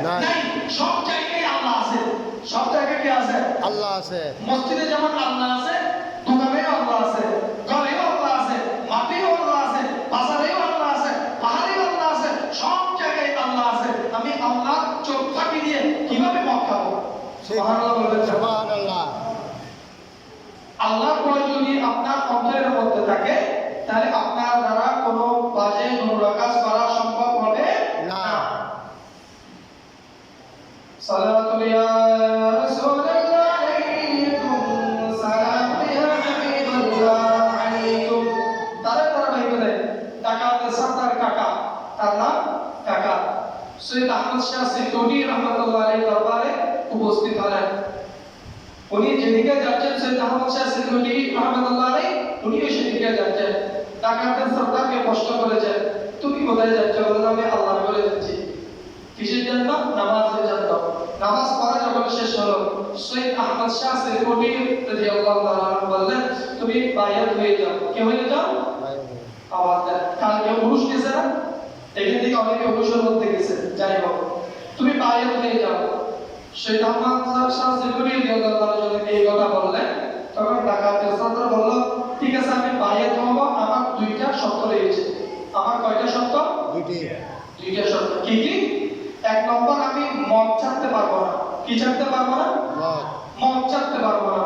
নাই। সব জায়গায় আল্লাহ আছে, সব জায়গায় কি আছে? আল্লাহ আছে। মসজিদে যেমন আল্লাহ আছে, দোকানেও আল্লাহ আছে, ঘরেও আল্লাহ আছে, মাঠেও আল্লাহ আছে, বাজারেও আল্লাহ আছে, পাহাড়েও আল্লাহ আছে, সব জায়গায় আল্লাহ আছে। আমি আল্লাহ চোখ ফাঁকি দিয়ে কিভাবে মদ খাবো? সুবহানাল্লাহ বলবেন। সুবহানাল্লাহ। আল্লাহর ভয় যদি আপনার অন্তরের মধ্যে থাকে, তাহলে আপনার দ্বারা কোনো বাজে নোংরা কাজ করা সম্ভব হবে না। সালাতু ইয়া রাসূলুল্লাহ আলাইকুম, সালাম ইয়া হাবিবাল্লাহ আলাইকুম। তারা ভাই বলে ডাকাতের সর্দার কাকা, তার নাম কাকা সৈয়দ আহমদ শাহ সিদ্দিকী রাহমাতুল্লাহ আলাইহি দরবারে উপস্থিত হলেন। উনি যেদিকে যাচ্ছেন, সৈয়দ আহমদ শাহ সিদ্দিকী রাহমাতুল্লাহ আলাইহি উনিও সেদিকে যাচ্ছেন। ডাকাতের সর্দারকে প্রশ্ন করেছেন, তুমি কোথায় যাচ্ছ? বলেন, আমি আল্লাহর ঘরে যাচ্ছি। কিসের জন্য? নামাজের জন্য। নামাজ পড়া যখন শেষ হলো, সৈয়দ আহমদ শাহ সিদ্দিকী রাদিয়াল্লাহু তাআলা বললেন, তুমি বায়াত হয়ে যাও। কে হয়ে যাও? আওয়াজ দেন। কালকে উরুস গেছে না, এখান থেকে অনেকে উরুসের মধ্যে গেছে, যাই হোক, তুমি বায়াত হয়ে যাও। সৈয়দ আহমদ শাহ সিদ্দিকী রাদিয়াল্লাহু তাআলা যখন এই কথা বললেন, তখন ডাকাতের সর্দার বলল, ঠিক আছে, আমি বায়াত হব, আমার দুইটা শর্ত রয়েছে। আমার কয়টা শর্ত? দুইটা শর্ত। কি কি? এক নম্বর, আমি মদ ছাড়তে পারবো না। কি ছাড়তে পারবো না? মদ ছাড়তে পারবো না।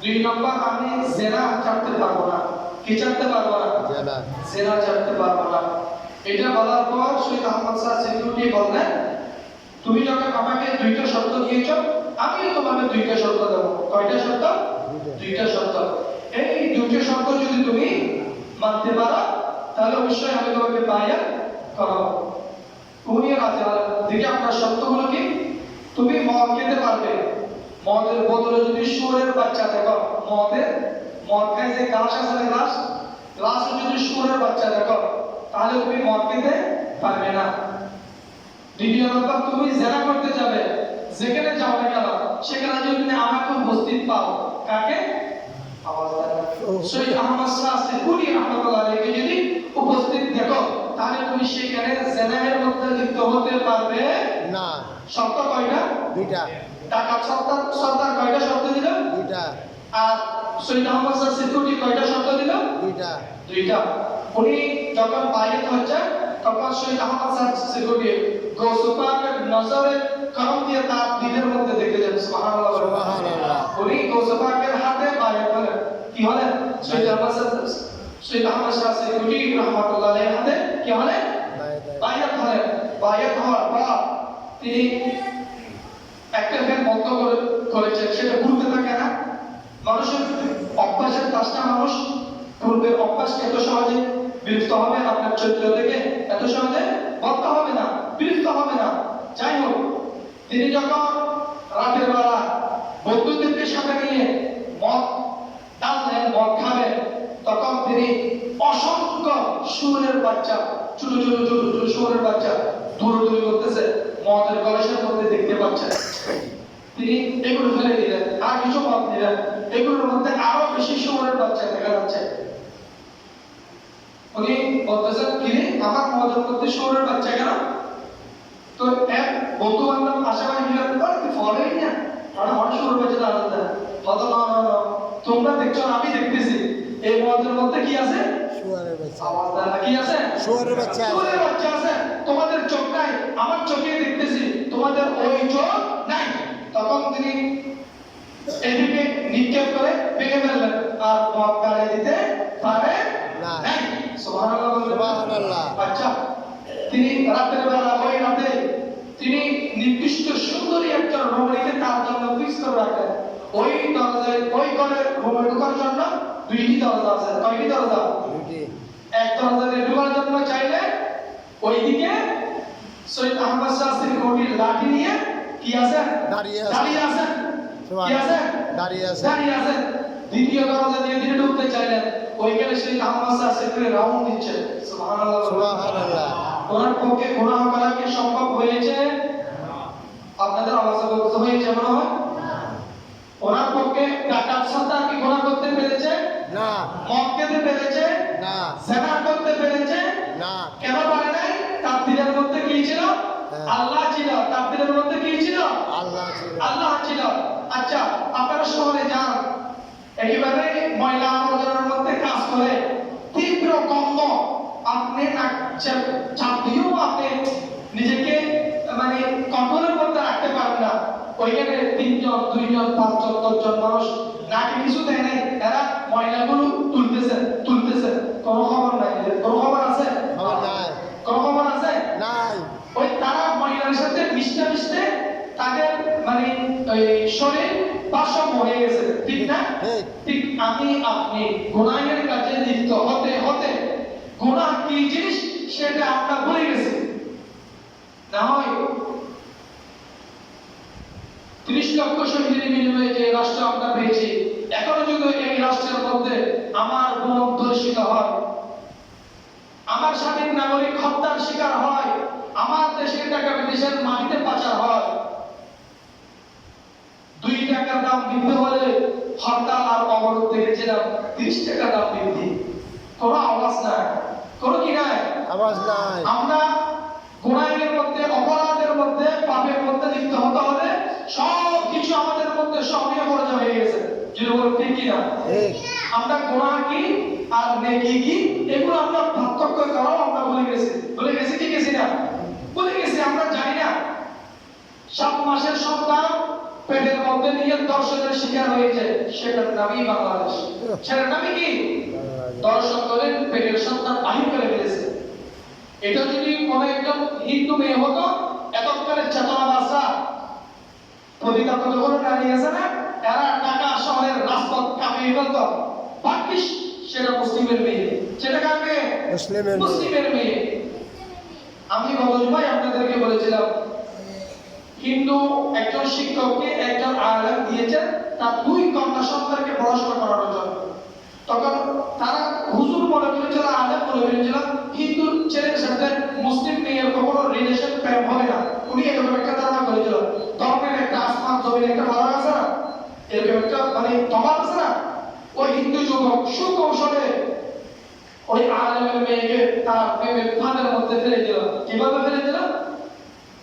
দুই নম্বর, আমি জিনা ছাড়তে পারবো না। কি ছাড়তে পারবো না? জিনা ছাড়তে পারবো না। এটা বলার পর সৈয়দ আহমদ শাহ সিদ্দিকী বললেন, তুমি যখন আমাকে দুইটা শর্ত দিয়েছো, আমিও তোমাকে দুইটা শর্ত দেবো। কয়টা শর্ত? দুইটা শর্ত। এই দুইটা শর্ত যদি তুমি মানতে পারো, তাহলে অবশ্যই আমি তোমাকে বায়াত করাবো। উনি রাজি হলেন। দেখি আপনার শর্তগুলো কি? তুমি মদ খেতে পারবে, মদের বদলে যদি শুয়োরের বাচ্চা দেখো, মদ খায় যে গ্লাস আছে না, গ্লাসে যদি শুয়োরের বাচ্চা দেখো, তাহলে তুমি মদ খেতে পারবে না। দ্বিতীয় নম্বর, তুমি জিনা করতে যাবে, যেখানে যাও না কেন, সেখানে যদি তুমি আমাকে উপস্থিত পাও। কাকে? আওয়াজ দেন। সৈয়দ আহমদ শাহ সিদ্দিকী রাহমাতুল্লাহ আলাইহি যদি উপস্থিত দেখো, তাহলে তুমি সেখানে জিনার মধ্যে লিপ্ত হতে পারবে না। শর্ত কয়টা? দুইটা। ডাকাত সর্দার কয়টা শর্ত দিল? দুইটা। আর সৈয়দ আহমদ শাহ সিদ্দিকী কয়টা শর্ত দিল? দুইটা। দুইটা। উনি যখন বায়াত হচ্ছে, তখন সৈয়দ আহমদ শাহ সিদ্দিকী গৌস পাকের নজরে করম দিয়ে তার দিলের মধ্যে দেখে যান। সুবহানাল্লাহ। সুবহানাল্লাহ। উনি গৌস পাকের হাতে বায়াত হলেন। কি হলেন? সৈয়দ আহমদ শাহ সিদ্দিকী রাহমাতুল্লাহ আলাইহির হাতে কি হলেন? বায়াত হলেন। বায়াত হওয়ার পর তিনি একটা ফ্যান বন্ধ করেছেন, সেটা ভুলতে থাকে না। মানুষের অভ্যাসের কাজটা মানুষ পূর্বের অভ্যাসকে এত সহজে বিলুপ্ত হবে আপনার চরিত্র থেকে, এত সহজে বন্ধ হবে না, বিলুপ্ত হবে না। যাই হোক, তিনি যখন রাতের বেলা বন্ধুদেরকে সাথে নিয়ে মদ টানলেন, মদ খাবেন, তখন তিনি অসংখ্য শুয়োরের বাচ্চা, ছোট ছোট ছোট ছোট শুয়োরের বাচ্চা দৌড়াদৌড়ি করতেছে, মদের কলসের মধ্যে দেখতে পাচ্ছেন। তিনি এগুলো ফেলে দিলেন, আর কিছু মদ দিলেন, এগুলোর মধ্যে আরো বেশি শুয়োরের বাচ্চা দেখা যাচ্ছে। উনি বলতেছেন, কি আমার মদের মধ্যে শুয়োরের বাচ্চা কেন? তো এক বন্ধু বান্ধব আশেপাশে মিলে ফলোই না, তারা অনেক শুয়োরের বাচ্চা দাঁড়াতে দেয়। হয়তো না, তোমরা দেখছো, আমি দেখতেছি এই মদের মধ্যে কি আছে? শুয়োরের বাচ্চা। আওয়াজ দেন। কি আছে? শুয়োরের বাচ্চা। শুয়োরের বাচ্চা আছে। তোমাদের চোখ নাই, আমার চোখে দেখতেছি, তোমাদের ওই চোখ নাই। তখন তিনি এদিকে নিক্ষেপ করে ভেঙে ফেললেন, আর মদ গাড়ি দিতে পারে না। সুবহানাল্লাহ। সুবহানাল্লাহ। আচ্ছা, তিনি রাতের বেলা, ওই রাতে তিনি নির্দিষ্ট সুন্দরী একটা রুম রেখে তার জন্য ফিক্স করে রাখেন। ওই দরজায়, ওই ঘরের রুমে ঢোকার জন্য দুইটি দরজা আছে। কয়টি দরজা? দুইটি। এক দরজা দিয়ে ঢোকার জন্য চাইলে ওইদিকে সৈয়দ আহমদ শাহ সিদ্দিকী লাঠি নিয়ে কি আছে? দাঁড়িয়ে আছে। কি আছে? দাঁড়িয়ে আছে। দ্বিতীয় দরজা দিয়ে তিনি ঢুকতে চাইলেন, ওইখানে সৈয়দ আহমদ শাহ সিদ্দিকী রাউন্ড দিচ্ছে। সুবহানাল্লাহ। সুবহানাল্লাহ। ওনার পক্ষে গুনাহ করা কি সম্ভব হয়েছে? আপনাদের আওয়াজ বলতে হয়েছে মনে হয়? ওনার পক্ষে ডাকাত সর্দার কি গুনাহ করতে পেরেছে? না। মদ খেতে পেরেছে? না। জিনা করতে পেরেছে? না। কেন পারে নাই? তার দিলের মধ্যে কি ছিল? আল্লাহ ছিল। তার দিলের আল্লাহ ছিল। আচ্ছা, আপনারা শহরে যান, একেবারে ময়লা আবর্জনার মধ্যে কাজ করে, তীব্র গন্ধ, আপনি চাপ দিয়েও আপনি নিজেকে মানে কন্ট্রোলের মধ্যে রাখতে পারেন না। ওইখানে 3 জন 2 জন 5 জন 10 জন মানুষ নাকি কিছু দেয় নাই, এরা ময়লাগুলো তুলতেছে। কোনো খবর নাই, কোনো খবর আছে? কোনো খবর আছে? ওই তারা ময়লার সাথে মিশতে তাদের মানে ওই শরীর ভারসাম্য হয়ে গেছে, ঠিক না? ঠিক আমি আপনি গুনাহের কাজে লিপ্ত হতে গুনাহ কি জিনিস সেটা আমরা ভুলে গেছি। না হয় 30 লক্ষ শহীদের বিনিময়ে যে রাষ্ট্র আমরা পেয়েছি, এখনো যদি এই রাষ্ট্রের মধ্যে আমার গুণ দর্শিত হয়, আমার স্বাধীন নাগরিক হত্যার শিকার হয়, আমার দেশের টাকা বিদেশের মাটিতে পাচার হয়, 2 টাকার দাম বৃদ্ধি হলে হরতাল আর অবরোধ দেখেছিলাম, 30 টাকা দাম বৃদ্ধি, কোনো আওয়াজ নাই, কোনো কি নাই, আওয়াজ নাই। আমরা গুনাহের মধ্যে, অপরাধের মধ্যে, পাপের মধ্যে লিপ্ত হতে হলে সব কিছু আমাদের মধ্যে সক্রিয় পর্যায়ে হয়ে গেছে। যদি বলুন ঠিক কি না? আমরা গুনাহ কি আর নেকি কি এগুলো আমরা পার্থক্য করাও আমরা ভুলে গেছি কি গেছি না? ভুলে গেছি, আমরা জানি না। 7 মাসের সন্তান পেটের মধ্যে নিয়ে দর্শনের শিকার হয়েছে, সেটার নামই বাংলাদেশ। সেটার নামই কি? দর্শন করে পেটের সন্তান বাহির করে ফেলেছে। এটা যদি কোনো একজন হিন্দু মেয়ে হতো, এতক্ষণে চেতনা বাসা প্রতিটা কতগুলো নারী আছে না, এরা ঢাকা শহরের রাজপথ কাঁপিয়ে ফেলত। বাকিস সেটা মুসলিমের মেয়ে, সেটা কার মেয়ে? মুসলিমের মেয়ে। আমি গত জুমায় আপনাদেরকে বলেছিলাম, হিন্দু একজন শিক্ষককে একজন আলেম দিয়েছেন তার 2 কন্যা সন্তানকে পড়াশোনা করানোর জন্য। তখন তারা হুজুর মনে করেছিল, আলেম মনে করেছিল, হিন্দু ছেলের সাথে মুসলিম মেয়ের কখনো রিলেশন প্রেম হবে না। উনি এরকম একটা ধারণা করেছিল। ধর্মের একটা আসমান জমির একটা ফারাক আছে না, এরকম একটা মানে তফাৎ আছে না। ওই হিন্দু যুবক সুকৌশলে ওই আলেমের মেয়েকে তার প্রেমের ফাঁদের মধ্যে ফেলে দিল। কিভাবে ফেলে দিল?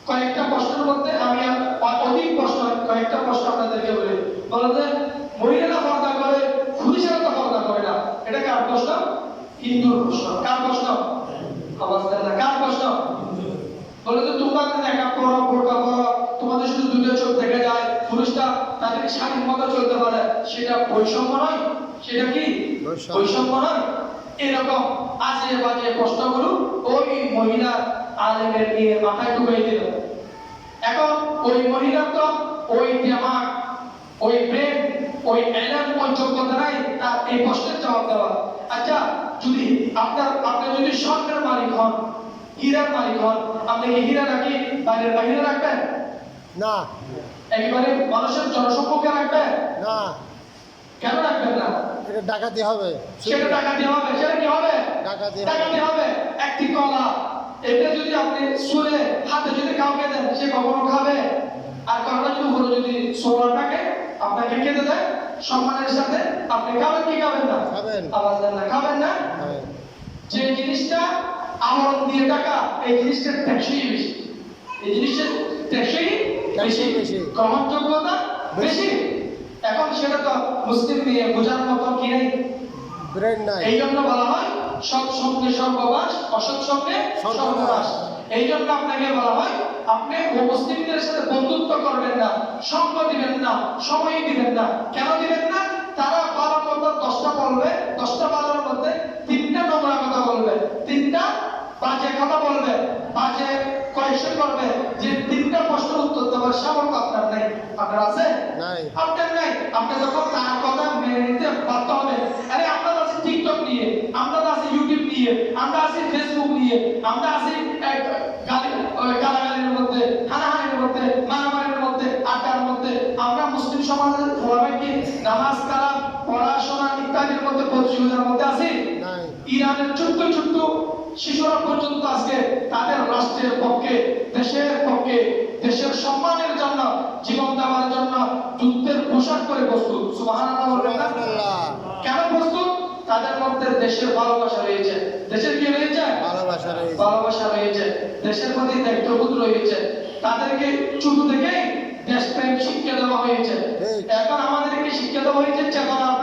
কয়েকটা প্রশ্নের মধ্যে আমি অধিক প্রশ্ন, কয়েকটা প্রশ্ন আপনাদেরকে বলে যে মহিলারা পর্দা করে, পুরুষেরা তো পর্দা করে না। এটা কার প্রশ্ন? হিন্দুর প্রশ্ন। কার প্রশ্ন? আওয়াজ দেন না, কার প্রশ্ন? বলে যে তোমরা মেকআপ করো, বোরকা পরো, তোমাদের শুধু 2টা চোখ দেখা যায়, পুরুষটা তাদের স্বাধীন মতো চলতে পারে, সেটা বৈষম্য নয়? সেটা কি বৈষম্য নয়? এরকম আজে বাজে প্রশ্নগুলো ওই মহিলা আলেমের নিয়ে মাথায় ঢুকাই দিল। এখন ওই মহিলা তো ওই দিমাগ, ওই ব্রেন, ওই এলএম, ওই যোগ্যতা নাই তার এই প্রশ্নের জবাব দেওয়া। আচ্ছা, যদি আপনি যদি স্বর্ণের মালিক হন, হীরার মালিক হন, আপনি কি হীরা নাকি বাইরে রাখবেন? না। একেবারে মানুষের জনসম্মুখে রাখবেন? না। কেন রাখবেন না? এটা ডাকাতি হবে। সেটা ডাকাতি হবে। সেটা কি হবে? ডাকাতি হবে। একটি কলা, এটা যদি আপনি ছুঁড়ে হাতে যদি কাউকে দেন, সে কখনো খাবে? আর কখনো যদি উপরে যদি সোনাটাকে আপনাকে খেতে দেয় সম্মানের সাথে, আপনি খাবেন কি খাবেন না? খাবেন। আওয়াজ দেন না, খাবেন না? যে জিনিসটা আহরণ দিয়ে টাকা, এই জিনিসটা টেকসই বেশি, এই জিনিসটা টেকসই বেশি, গ্রহণযোগ্যতা বেশি। এখন সেটা তো মুসলিম মেয়ে বোঝার মতো কি নেই, ব্রেন নাই। এই জন্য বলা হয় সৎ সঙ্গে সর্ববাস, অসৎ সঙ্গে সর্বনাশ। এই জন্য আপনাকে বলা হয় আপনি মুসলিমদের সাথে বন্ধুত্ব করবেন না, সঙ্গ দিবেন না, সময় দিবেন না। কেন দিবেন না? তারা ভালো কথা 10টা বলবে, 10টা ভালোর মধ্যে 3টা নোংরা কথা বলবে, 3টা বাজে কথা বলবে, বাজে কোয়েশ্চেন করবে। যে 3টা প্রশ্নের উত্তর দেওয়ার সামর্থ্য আপনার নাই। আপনার আছে? নাই। আপনার নাই। আপনি যখন তার কথা মেনে নিতে বাধ্য হবেন, আরে আমরা আছি টিকটক নিয়ে, আমরা আছি ইউটিউব নিয়ে, আমরা আছি ফেসবুক নিয়ে, আমরা আছি গালাগালির মধ্যে, হানাহানির মধ্যে, মারামারির মধ্যে, আড্ডার মধ্যে। আমরা মুসলিম সমাজের কি নামাজ কালাম পড়াশোনা ইত্যাদির মধ্যে প্রতিযোগিতার মধ্যে আছি? ইরানের ছোট্ট ছোট্ট শিশুরা পর্যন্ত আজকে তাদের রাষ্ট্রের পক্ষে, দেশের পক্ষে, দেশের সম্মানের জন্য, জীবন দেওয়ার জন্য যুদ্ধের পোশাক করে প্রস্তুত। সুবহানাল্লাহ বলবেন না? কেন প্রস্তুত? তাদের মধ্যে দেশের ভালোবাসা রয়েছে। দেশের কি রয়েছে? ভালোবাসা রয়েছে। দেশের প্রতি দায়িত্ববোধ রয়েছে। তাদেরকে ছোট থেকেই দেশটা শিক্ষা দেওয়া হয়েছে। ঠিক। এখন আমাদেরকে শিক্ষা দেওয়া হয়েছে চেতনার